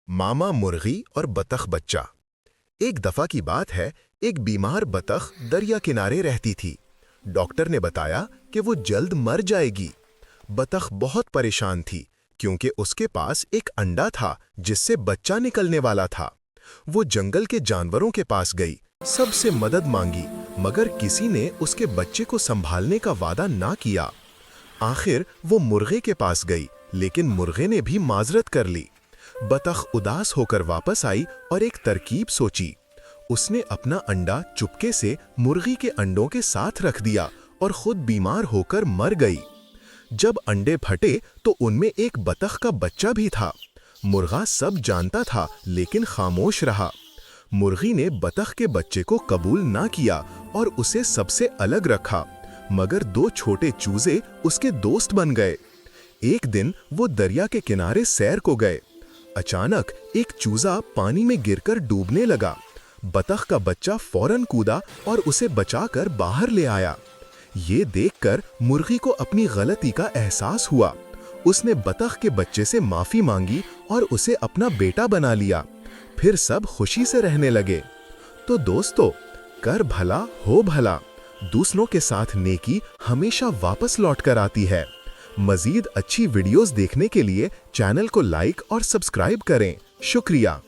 मामा मुर्गी और बतख बच्चा। एक दफा की बात है, एक बीमार बतख दरिया किनारे रहती थी। डॉक्टर ने बताया कि वो जल्द मर जाएगी। बतख बहुत परेशान थी क्योंकि उसके पास एक अंडा था जिससे बच्चा निकलने वाला था। वो जंगल के जानवरों के पास गई, सबसे मदद मांगी, मगर किसी ने उसके बच्चे को संभालने का वादा ना किया। आखिर वो मुर्गे के पास गई, लेकिन मुर्गे ने भी माजरत कर ली। बतख उदास होकर वापस आई और एक तरकीब सोची। उसने अपना अंडा चुपके से मुर्गी के अंडों के साथ रख दिया और खुद बीमार होकर मर गई। जब अंडे फटे तो उनमें एक बतख का बच्चा भी था। मुर्गा सब जानता था लेकिन खामोश रहा। मुर्गी ने बतख के बच्चे को कबूल ना किया और उसे सबसे अलग रखा, मगर दो छोटे चूजे उसके दोस्त बन गए। एक दिन वो दरिया के किनारे सैर को गए। अचानक एक चूजा पानी में गिरकर डूबने लगा। बतख का बच्चा फौरन कूदा और उसे बचाकर बाहर ले आया। ये देखकर मुर्गी को अपनी गलती का एहसास हुआ। उसने बतख के बच्चे से माफी मांगी और उसे अपना बेटा बना लिया। फिर सब खुशी से रहने लगे। तो दोस्तों, कर भला हो भला। दूसरों के साथ नेकी हमेशा वापस लौट कर आती है। मजीद अच्छी वीडियोस देखने के लिए चैनल को लाइक और सब्सक्राइब करें। शुक्रिया।